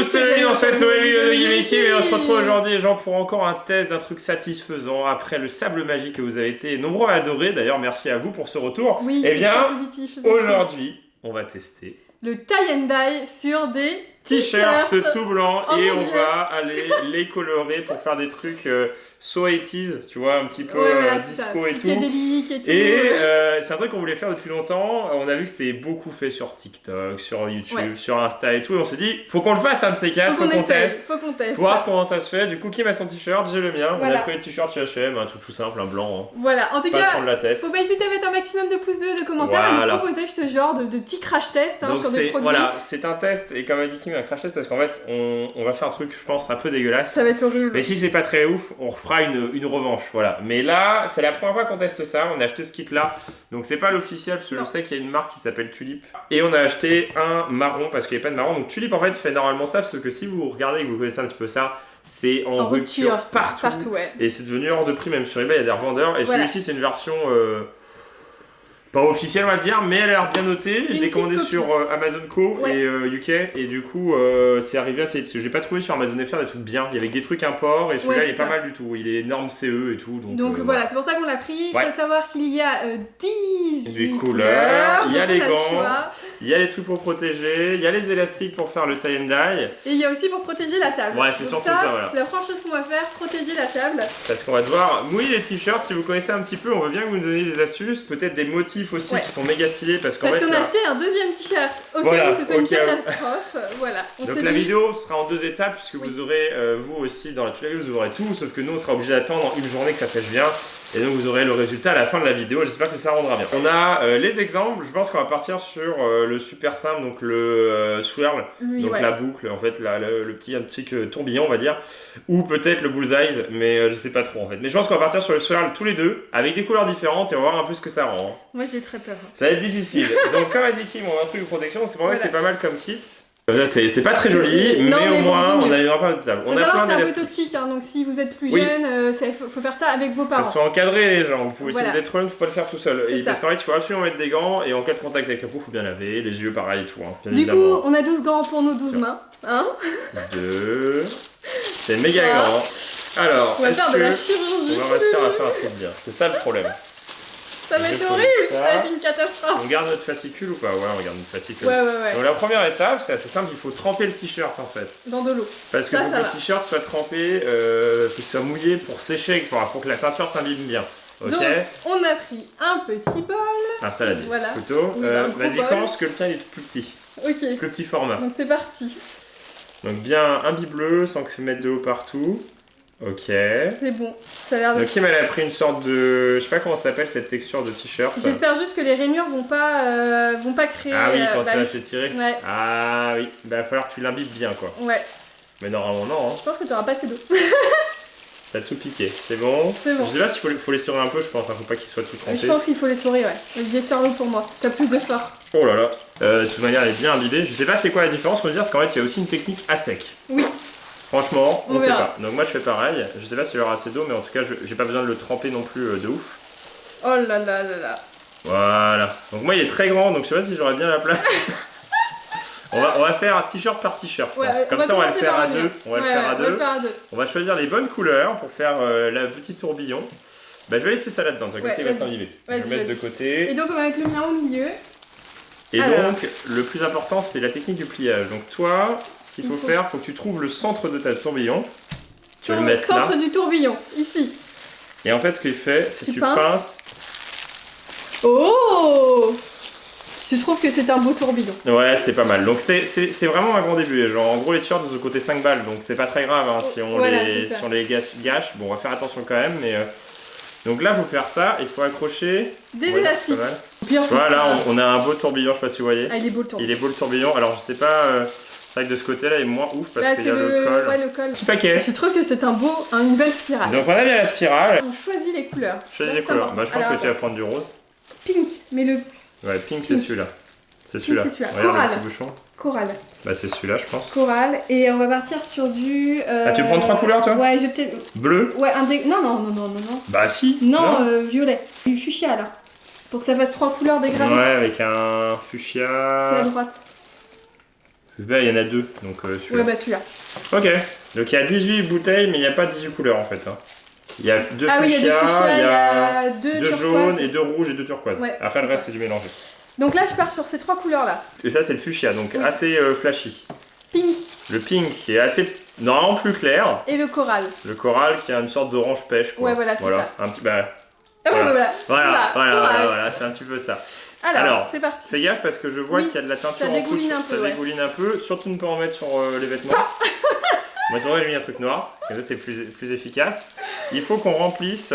tous, bienvenue dans cette nouvelle vidéo de Yimiki et on se retrouve aujourd'hui les gens pour encore un test d'un truc satisfaisant après le sable magique que vous avez été nombreux à adorer. D'ailleurs merci à vous pour ce retour. Oui, et bien positif, aujourd'hui on va tester le tie and dye sur des t-shirts tout blancs oh et on va aller les colorer pour faire des trucs so 80s, tu vois, un petit peu disco et tout. Et tout. Et c'est un truc qu'on voulait faire depuis longtemps. On a vu que c'était beaucoup fait sur TikTok, sur YouTube, sur Insta et tout. Et on s'est dit, faut qu'on le fasse un de ces quatre, faut qu'on teste. Faut qu'on teste. Pour voir comment ça se fait. Du coup, Kim a son t-shirt, j'ai le mien. Voilà. On a pris les t-shirts chez H&M, un truc tout simple, un blanc. Hein. Voilà, en tout pas cas, se prendre la tête. faut pas hésiter à mettre un maximum de pouces bleus, de commentaires et de proposer ce genre de petits crash tests sur des produits. Voilà, c'est un test et comme a dit Kim, un crash test parce qu'en fait, on va faire un truc, je pense, un peu dégueulasse. Ça va être horrible. Mais si c'est pas très ouf, on refera une revanche. Voilà. Mais là, c'est la première fois qu'on teste ça. On a acheté ce kit là. Donc c'est pas l'officiel parce que je sais qu'il y a une marque qui s'appelle Tulip. Et on a acheté un marron parce qu'il n'y avait pas de marron. Donc Tulip en fait fait normalement ça parce que si vous regardez et que vous connaissez un petit peu ça, c'est en rupture partout. Et c'est devenu hors de prix même sur eBay, il y a des revendeurs. Et celui-ci c'est une version pas officielle on va dire, mais elle a l'air bien notée. Je l'ai commandé sur Amazon Co et UK et du coup c'est arrivé assez dessus. J'ai pas trouvé sur Amazon FR des trucs bien. Il y avait des trucs import et celui-là il est pas mal du tout. Il est norme CE et tout. Donc voilà, c'est pour ça qu'on l'a pris. Il faut savoir qu'il y a 18 couleurs. Il y a les gants, il y a les trucs pour protéger, il y a les élastiques pour faire le tie and dye. Et il y a aussi pour protéger la table. Ouais, c'est surtout ça, voilà. C'est la première chose qu'on va faire, protéger la table. Parce qu'on va devoir mouiller les t-shirts. Si vous connaissez un petit peu, on veut bien que vous nous donniez des astuces, peut-être des motifs aussi qui sont méga stylés parce qu'on a acheté un deuxième t-shirt au cas où ce soit une catastrophe. Voilà. Donc la vidéo sera en 2 étapes puisque vous aurez vous aussi dans la tuile, vous aurez tout, sauf que nous on sera obligé d'attendre une journée que ça sèche bien. Et donc vous aurez le résultat à la fin de la vidéo, j'espère que ça rendra bien. On a les exemples, je pense qu'on va partir sur le super simple, donc le swirl, la boucle, en fait le petit un truc tourbillon on va dire, ou peut-être le bullseye, mais je sais pas trop en fait. Mais je pense qu'on va partir sur le swirl tous les deux, avec des couleurs différentes et on va voir un peu ce que ça rend. Hein. Moi j'ai très peur. Ça va être difficile. Donc comme a dit Kim, on a un truc de protection, c'est pour ça que c'est pas mal comme kit. C'est pas très joli, mais au moins on n'arrivera pas de table. On a plein d'élastiques. C'est un peu toxique, hein, donc si vous êtes plus jeune, faut faire ça avec vos parents. Ça soit encadré les gens, si vous êtes trop jeune, faut pas le faire tout seul. Parce qu'en fait, il faut absolument mettre des gants et en cas de contact avec la peau, faut bien laver, les yeux pareil et tout. Hein, du coup, on a 12 gants pour nos 12 mains. 2. C'est méga grand. Alors, on va faire de la chirurgie. On va réussir à faire un truc bien. C'est ça le problème. Ça va être horrible, ça va être une catastrophe. On garde notre fascicule ou pas? Ouais, on garde notre fascicule. Ouais. Donc la première étape, c'est assez simple, il faut tremper le t-shirt en fait. Dans de l'eau. Parce que pour que le t-shirt soit trempé, qu'il soit mouillé pour sécher, pour que la peinture s'imbibe bien. Ok. Donc on a pris un petit bol. Un saladier. Voilà. Plutôt. Vas-y, commence que le tien il est plus petit. Ok. Plus petit format. Donc c'est parti. Donc bien un bleu sans que mettre de l'eau partout. Ok. C'est bon, ça a l'air de... Donc Kim elle a pris une sorte de... Je sais pas comment ça s'appelle cette texture de t-shirt. J'espère juste que les rainures vont pas créer... Ah oui, quand ça va s'étirer. Ouais. Ah oui, il va falloir que tu l'imbibes bien quoi. Ouais. Mais normalement non. Hein. Je pense que tu auras pas assez d'eau. T'as tout piqué, c'est bon? C'est bon. Je sais pas s'il faut les essorer un peu, je pense, hein, faut pas qu'ils soient tout trempés. Je pense qu'il faut les essorer, ouais. Desserre-le pour moi, t'as plus de force. Oh là là. De toute manière elle est bien imbibée. Je sais pas c'est quoi la différence, faut dire, parce qu'en fait il y a aussi une technique à sec. Oui. Franchement, on sait pas. Donc moi je fais pareil. Je sais pas s'il y aura assez d'eau, mais en tout cas j'ai pas besoin de le tremper non plus de ouf. Oh là là là là. Voilà. Donc moi il est très grand, donc je sais pas si j'aurai bien la place. on va faire t-shirt par t-shirt, je pense. Comme ça on va le faire à deux. On va le faire à deux. On va choisir les bonnes couleurs pour faire la petite tourbillon. Bah je vais laisser ça là-dedans, ça va s'enliver. Je vais le mettre de côté. Et donc on va mettre le mien au milieu. Et donc, le plus important, c'est la technique du pliage. Donc toi, ce qu'il faut faire, faut que tu trouves le centre de ta tourbillon. Tu vas le mettre là. Le centre du tourbillon, ici. Et en fait, ce qu'il fait, c'est que tu pinces. Oh! Je trouve que c'est un beau tourbillon. Ouais, c'est pas mal. Donc c'est vraiment un grand début. Genre, en gros, les t-shirts, ils ont coûté 5 balles. Donc c'est pas très grave hein, si on les gâche. Bon, on va faire attention quand même, mais... Donc là, il faut faire ça, il faut accrocher des élastiques. Voilà, on a un beau tourbillon, je sais pas si vous voyez. Ah, il est beau le tourbillon. Il est beau le tourbillon. Alors, je sais pas, c'est vrai que de ce côté-là, il est moins ouf parce qu'il y a le col. Ouais, le col. Petit paquet. Je trouve que c'est une belle spirale. Donc, on a bien la spirale. On choisit les couleurs. Choisis les couleurs. Bah, je pense que tu vas prendre du rose. Pink, mais le. Ouais, pink, c'est celui-là. C'est celui-là. Coral. Regarde le petit bouchon. Coral. Bah, c'est celui-là, je pense. Coral. Et on va partir sur du. Ah, tu prends 3 couleurs, toi? Ouais, je vais peut-être. Bleu? Ouais, non. Bah, si. Non, violet. Du fuchsia, alors. Pour que ça fasse 3 couleurs dégradées. Ouais, avec un fuchsia. C'est à droite. Il y en a 2, donc celui-là. Ouais, bah celui-là. Ok, donc il y a 18 bouteilles, mais il n'y a pas 18 couleurs en fait. Hein. Il y a 2 fuchsia, fuchsia, il y a 2 jaunes et 2 rouges et 2 turquoises. Ouais, après le reste c'est du mélangé. Donc là je pars sur ces 3 couleurs là. Et ça c'est le fuchsia, donc assez flashy. Pink. Le pink qui est assez normalement plus clair. Et le coral. Le coral qui a une sorte d'orange pêche quoi. Ouais voilà, c'est ça. Un petit voilà, c'est un petit peu ça. Alors c'est parti. Fais gaffe parce que je vois qu'il y a de la teinture en pouce, ça dégouline un peu, surtout ne pas en mettre sur les vêtements. Moi sur moi j'ai mis un truc noir, comme ça c'est plus efficace. Il faut qu'on remplisse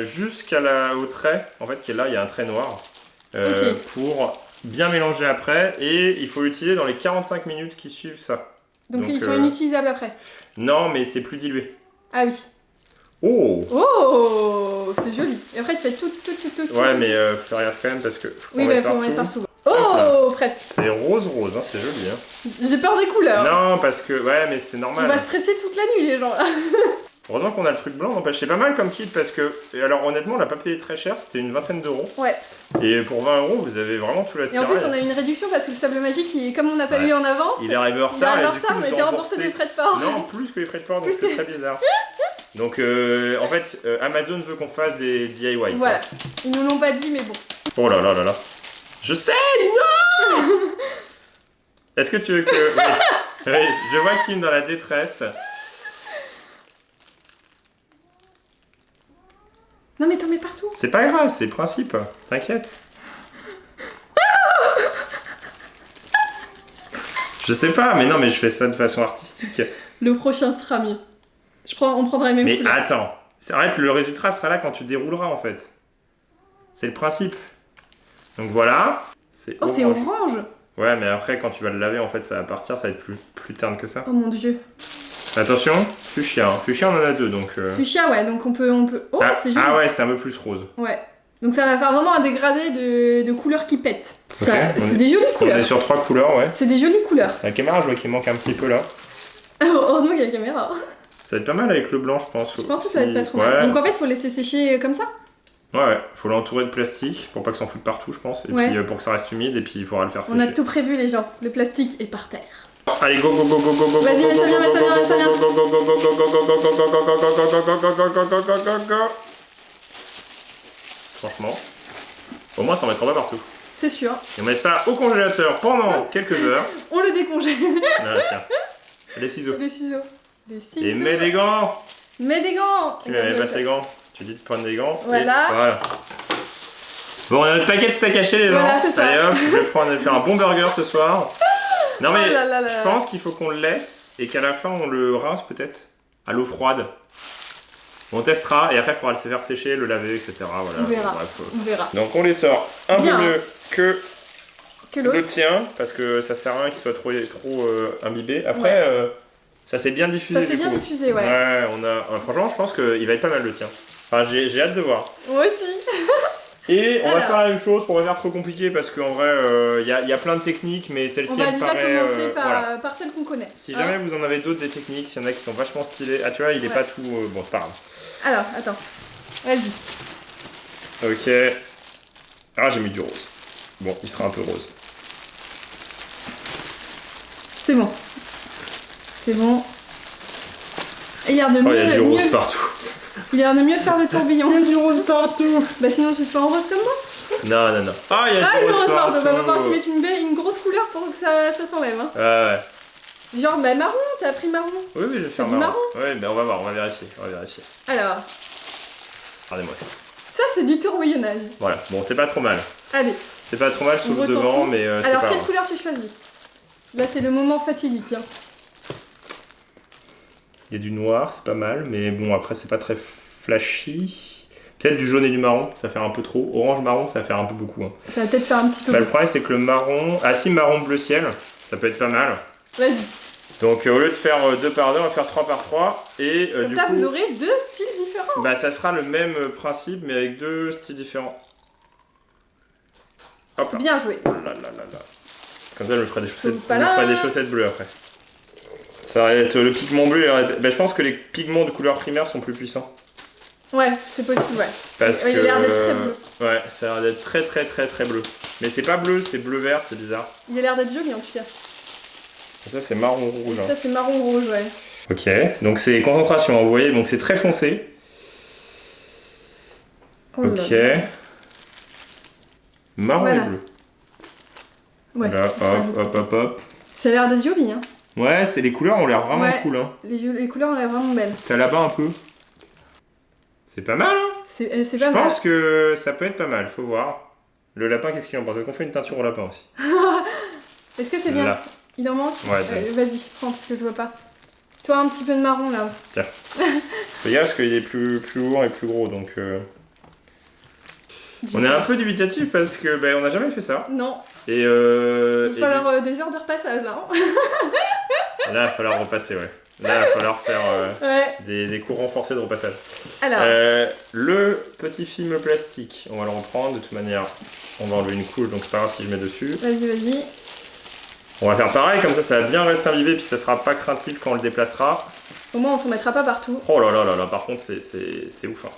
jusqu'au trait, en fait qui est là, il y a un trait noir, pour bien mélanger après, et il faut l'utiliser dans les 45 minutes qui suivent ça. Donc ils sont inutilisables après? Non mais c'est plus dilué. Ah oui. Oh, c'est joli. Et après tu fais tout. Ouais mais fais regarde quand même parce que faut faut en mettre partout. Oh, presque. C'est rose, hein, c'est joli. Hein. J'ai peur des couleurs. Non, parce que, ouais, mais c'est normal. On va stresser toute la nuit, les gens. Heureusement qu'on a le truc blanc, n'empêche, c'est pas mal comme kit parce que, alors honnêtement, on l'a pas payé très cher, c'était une vingtaine d'euros. Ouais. Et pour 20 euros, vous avez vraiment tout la tirée. Et en plus, on a eu une réduction parce que le sable magique, comme on n'a pas eu en avance, il est arrivé en retard. On a été remboursé des frais de port. Non, plus que les frais de port, donc c'est très bizarre. Donc, en fait, Amazon veut qu'on fasse des DIY. Voilà. Ils nous l'ont pas dit, mais bon. Oh là là là là. Je sais, non. Est-ce que tu veux que... Oui, je vois Kim dans la détresse. Non mais t'en mets partout. C'est pas grave, c'est le principe. T'inquiète. Je sais pas, mais non, mais je fais ça de façon artistique. Le prochain sera mieux. On prendra les mêmes couleurs. Mais attends, arrête, le résultat sera là quand tu dérouleras en fait. C'est le principe. Donc voilà. C'est orange. Ouais, mais après, quand tu vas le laver, en fait, ça va partir, ça va être plus terne que ça. Oh mon dieu. Attention, fuchsia. Fuchsia, on en a 2, donc... Fuchsia, ouais, donc on peut... Oh, c'est joli. Ah ouais, c'est un peu plus rose. Ouais. Donc ça va faire vraiment un dégradé de couleurs qui pètent. Okay, c'est des jolies couleurs. On est sur 3 couleurs, ouais. C'est des jolies couleurs. La caméra, je vois qu'il manque un petit peu là. Heureusement qu'il y a la caméra. Ça va être pas mal avec le blanc, je pense. Je pense que ça va être pas trop mal. Donc en fait, faut laisser sécher comme ça. Ouais, faut l'entourer de plastique pour pas que ça en foute partout, je pense. Et puis pour que ça reste humide, et puis il faudra le faire sécher. On a tout prévu, les gens. Le plastique est par terre. Allez, go. Vas-y, mais ça vient. Franchement, au moins ça en mettra pas partout. C'est sûr. Et on met ça au congélateur pendant quelques heures. On le décongèle. Voilà, tiens. Les ciseaux. Et mets des gants. Mets des gants. Tu mets pas ces gants. Tu dis de prendre des gants. Voilà. Bon, on a notre paquet de steak haché, les gens. Allez hop, je vais faire un bon burger ce soir. Non mais je pense qu'il faut qu'on le laisse et qu'à la fin on le rince peut-être à l'eau froide. On testera et après il faudra le faire sécher, le laver, etc. Voilà. On verra. Donc on les sort un peu mieux que l'autre. Le tien parce que ça sert à rien qu'il soit trop imbibé. Après ça s'est bien diffusé. Ça s'est bien diffusé, ouais. Ouais, franchement je pense qu'il va être pas mal le tien. Enfin j'ai hâte de voir. Moi aussi. Et on va faire la même chose pour pas faire trop compliqué parce qu'en vrai il y a plein de techniques mais celle-ci elle me paraît... On va déjà commencer par celle qu'on connaît. Si jamais vous en avez d'autres des techniques, s'il y en a qui sont vachement stylées... Ah tu vois il est pas tout... bon c'est pas grave. Alors attends, vas-y. Ok. Ah j'ai mis du rose. Bon il sera un peu rose. C'est bon. Et il y a de mieux... Oh il y a du rose partout. Il a l'air de mieux faire le tourbillon. Il y a du rose partout. Bah sinon tu te fais en rose comme moi. Non. Ah il y a du rose partout. Bah va falloir que tu mettes une grosse couleur pour que ça s'enlève. Hein. Ouais. Genre bah marron, t'as pris marron. Oui je vais faire marron. Ouais bah on va voir, on va vérifier. Alors. Regardez-moi ça. Ça c'est du tourbillonnage. Voilà, bon c'est pas trop mal. Allez. C'est pas trop mal sauf devant mais c'est pas grave. Alors quelle couleur tu choisis? Là c'est le moment fatidique. Hein. Il y a du noir, c'est pas mal, mais bon après c'est pas très flashy. Peut-être du jaune et du marron, ça fait un peu trop. Orange-marron, ça va faire un peu beaucoup. Hein. Ça va peut-être faire un petit peu Le problème c'est que le marron... Ah si, marron bleu ciel, ça peut être pas mal. Vas-y. Donc au lieu de faire 2 par 2, on va faire 3 par 3. Et comme du ça coup, vous aurez 2 styles différents. Bah ça sera le même principe mais avec 2 styles différents. Hop là. Bien joué. Oh là. Comme ça je me ferai des chaussettes bleues après. Ça va être le pigment bleu. Bah, je pense que les pigments de couleur primaire sont plus puissants. Ouais, c'est possible, ouais. Parce que, il a l'air d'être très bleu. Ouais, ça a l'air d'être très bleu. Mais c'est pas bleu, c'est bleu-vert, c'est bizarre. Il a l'air d'être joli en tout cas. Ça c'est marron rouge. Ça c'est marron rouge, ouais. Ok, donc c'est concentration, vous voyez, donc c'est très foncé. Oh ok. là là. Marron Voilà. et bleu. Ouais. Là, hop. Ça a l'air d'être joli, hein. Ouais, les couleurs ont l'air vraiment Ouais. cool. Hein. Les couleurs ont l'air vraiment belles. T'as là-bas un peu. C'est pas mal, hein. C'est Je pas mal. pense que ça peut être pas mal, faut voir. Le lapin, qu'est-ce qu'il en pense? Est-ce qu'on fait une teinture au lapin aussi? Est-ce que c'est bien? Là. Il en manque? Ouais, vas-y, prends parce que je vois pas. Toi, un petit peu de marron là. Fais gaffe parce qu'il est plus lourd et plus gros, donc... On est un peu dubitatif parce que on n'a jamais fait ça. Non. Et Il va falloir des heures de repassage là. Hein. là, il va falloir repasser, ouais. Là, il va falloir faire Ouais. des cours renforcés de repassage. Alors. Le petit film plastique, on va le reprendre. De toute manière, on va enlever une couche, donc c'est pas grave si je mets dessus. Vas-y. On va faire pareil, comme ça va bien rester imbibé, puis ça sera pas craintif quand on le déplacera. Au moins, on s'en mettra pas partout. Oh là là là là, par contre, c'est ouf. Hein.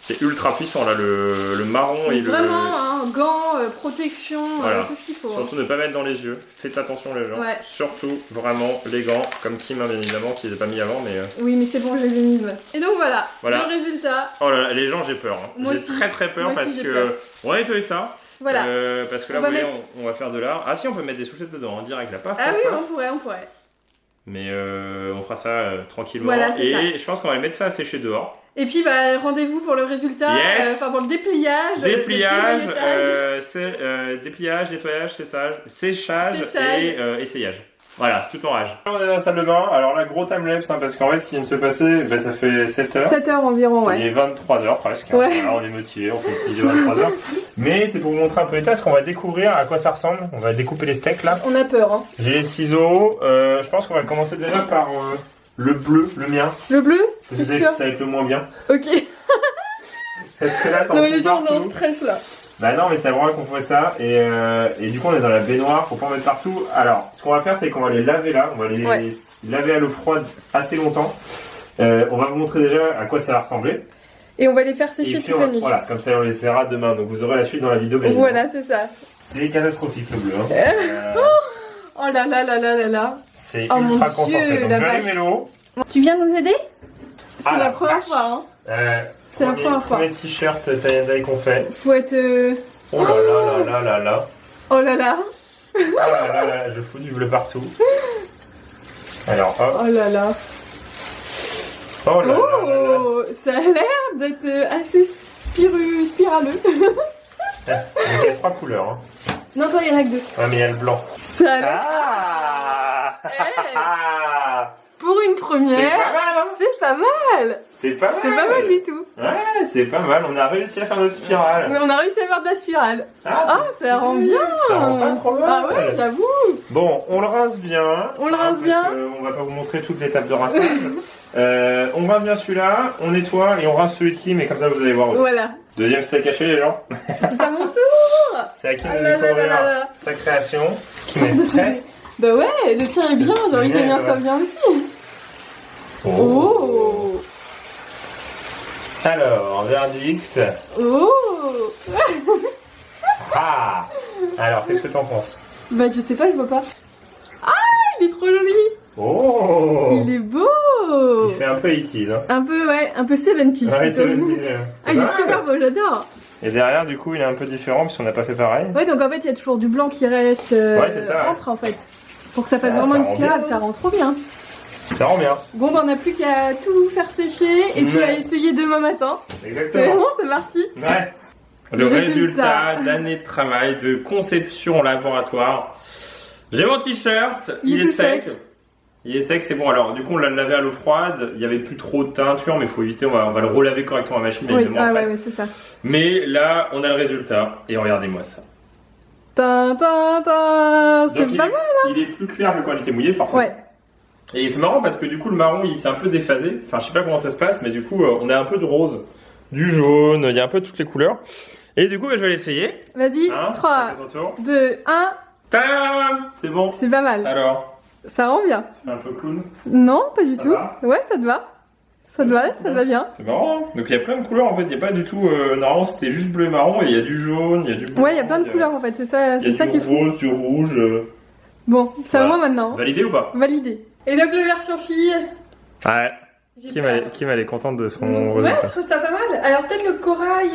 C'est ultra puissant là, le marron et vraiment, hein, gants, protection, voilà. tout ce qu'il faut. Surtout ne pas mettre dans les yeux. Faites attention les gens. Ouais. Surtout vraiment les gants, comme Kim hein, bien évidemment, qui les a pas mis avant, mais. Oui, mais c'est bon, je les ai mises. Et donc voilà. Le résultat. Oh là là, les gens, j'ai peur. Hein. Moi J'ai aussi. très peur Moi parce aussi, j'ai que peur. on va nettoyer ça. Voilà. Parce que là, On vous va voyez, mettre- on va faire de l'art. Ah si, on peut mettre des souchettes dedans, en direct là, paf. Ah paf, oui, paf. on pourrait. Mais on fera ça tranquillement. Voilà, c'est et je pense qu'on va mettre ça à sécher dehors. Et puis rendez-vous pour le résultat, Yes. pour le dépliage. Dépliage, le dépliage, nettoyage, séchage Séchage. et essayage. Voilà, tout en rage. On est dans la salle de bain. Alors là, gros timelapse, hein, parce qu'en fait, ce qui vient de se passer, ça fait 7 heures. 7 heures environ, ouais. Il est 23 heures presque. Ouais. Voilà, on est motivé, on fait utiliser 23 heures. Mais c'est pour vous montrer un peu l'état, parce qu'on va découvrir à quoi ça ressemble. On va découper les steaks là. On a peur, hein. J'ai les ciseaux. Je pense qu'on va commencer déjà par le bleu, le mien. Le bleu? Je T'es sais sûr? que ça va être le moins bien. Ok. Est-ce que là, ça Non, en mais les fout gens, on est partout en stress là. Bah non, mais c'est vraiment qu'on fait ça. Et du coup, on est dans la baignoire, faut pas en mettre partout. Alors, ce qu'on va faire, c'est qu'on va les laver là. On va les laver à l'eau froide assez longtemps. On va vous montrer déjà à quoi ça va ressembler. Et on va les faire sécher Et puis, toute la nuit. Voilà, comme ça, on les essaiera demain. Donc, vous aurez la suite dans la vidéo. Voilà, c'est ça. C'est catastrophique le bleu. Hein. Oh là là là là là là. C'est Oh mon ultra Dieu, concentré. Donc, la j'allume vache. l'eau. Tu viens nous aider? C'est Ah, la la première vache. fois, hein. C'est la Premier- première fois. Premier t-shirt tie-and-dye qu'on fait. Faut être... Oh là là là là là là. Oh là là. Oh là là là, je fous du bleu partout. Alors, hop. Oh là là. Oh là là là là. Oh, ça a l'air d'être assez spiraleux. Donc, il y a 3 couleurs. Hein. Non, toi, il y en a que 2. Ouais, mais il y a le blanc. Ça a l'air... Ah Pour une C'est première, pas mal, hein. c'est pas mal. C'est pas mal. C'est pas mal du tout. Ouais, c'est pas mal. On a réussi à faire notre spirale. Mais on a réussi à faire de la spirale. Ah, c'est ça rend bien. Ça rend pas trop mal. Ah ouais, j'avoue. Bon, on le rince bien. On le rince parce bien. que on va pas vous montrer toute l'étape de rinçage. On rince bien celui-là, on nettoie et on rince celui de Kim, et comme ça vous allez voir aussi. Voilà. Deuxième steak caché, les gens. C'est à mon tour. C'est à Kim Ah de là là découvrir là là. sa création. Kim est stress. Bah ouais, le tien est bien. J'ai envie que le mien soit bien aussi. Oh. Alors, verdict. Oh. Ah. Alors, qu'est-ce que t'en penses? Bah je sais pas, je vois pas. Ah, il est trop joli. Oh. Il est beau. Il fait un peu 80s, hein. Un peu, ouais, un peu 70s. Ouais, c'est plutôt. Ah, il est super beau, j'adore. Et derrière, du coup, il est un peu différent parce qu'on n'a pas fait pareil. Ouais, donc en fait, il y a toujours du blanc qui reste c'est ça, ouais. entre en fait. Pour que ça fasse Ah, vraiment ça une rend spirale, bien. ça rend trop bien. Ça rend bien. Bon, bah on n'a plus qu'à tout faire sécher et puis Ouais. à essayer demain matin. C'est Exactement. bon, c'est parti. Ouais. Le Le résultat. résultat d'années de travail, de conception en laboratoire. J'ai mon t-shirt, il est tout sec. sec. Il est sec, c'est bon. Alors, du coup, on l'a lavé à l'eau froide. Il y avait plus trop de teinture, mais il faut éviter. On va le relaver correctement à la machine, Oui, évidemment. ah après. ouais, c'est ça. Mais là, on a le résultat. Et regardez-moi ça. Tin, tin, tin, Donc, c'est pas mal. il est plus clair que quand il était mouillé, forcément. Ouais. Et c'est marrant parce que du coup, le marron, il s'est un peu déphasé. Enfin, je sais pas comment ça se passe, mais du coup, on a un peu de rose, du jaune, il y a un peu toutes les couleurs. Et du coup, je vais l'essayer. Vas-y, Hein, 3, chacun son tour. 2, 1. Tadam! C'est bon. C'est pas mal. Alors, Ça rend bien. un peu clown. Non, pas du Ça tout. va Ouais, ça te va. Ça te va, ça te va bien. C'est marrant. Hein. Donc il y a plein de couleurs en fait. Il n'y a pas du tout. Normalement, c'était juste bleu et marron. Et il y a du jaune, il y a du blanc. Ouais, il y a plein de couleurs en fait. C'est ça, Il y c'est ça a qui du est fou. rose, du rouge. Bon, c'est à Voilà. moi maintenant. Validé ou pas? Validé. Et donc la version fille. Ouais. J'ai Kim, peur. elle est contente de son Ouais, résultat. je trouve ça pas mal. Alors peut-être le corail.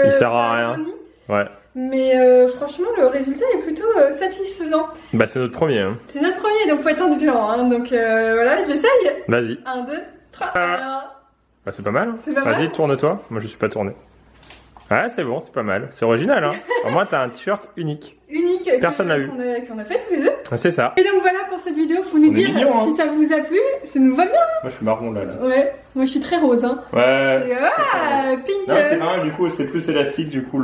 Il sert à ça rien. rajeunit, Ouais. Mais franchement, le résultat est plutôt satisfaisant. Bah c'est notre premier. Hein. C'est notre premier, donc faut être indulgent. Hein. Donc voilà, je l'essaye. Vas-y. 1, 2, 3. Bah c'est pas mal. Hein. C'est pas Vas-y, mal. tourne-toi. Moi je suis pas tourné. Ouais, c'est bon, c'est pas mal. C'est original. Hein. Au moins t'as un t-shirt unique. Unique. Personne l'a eu. Qu'on a fait tous les deux. C'est ça. Et donc voilà pour cette vidéo. Faut nous On est dire mignons, hein. si ça vous a plu. Ça nous va bien. Moi je suis marron là. Ouais. Moi je suis très rose. Hein. Ouais. Et, pink. Non, c'est pas mal, du coup, c'est plus élastique, du coup,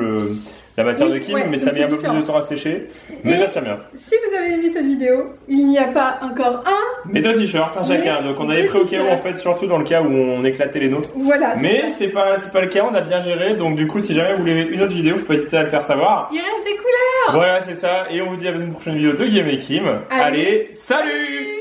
la matière Oui, de Kim, ouais, mais donc ça met c'est un peu différent. plus de temps à sécher. Mais Et- ça tient bien. Si vous avez aimé cette vidéo, il n'y a pas encore un. Mais 2 t-shirts, un chacun. Donc on avait deux pris au cas où, en t-shirts. fait, surtout dans le cas où on éclatait les nôtres. Voilà. Mais c'est pas le cas, on a bien géré. Donc du coup, si jamais vous voulez une autre vidéo, faut pas hésiter à le faire savoir. Il reste des couleurs. Voilà, c'est ça. Et on vous dit à une prochaine vidéo de Guillaume et Kim. Allez, Allez, salut!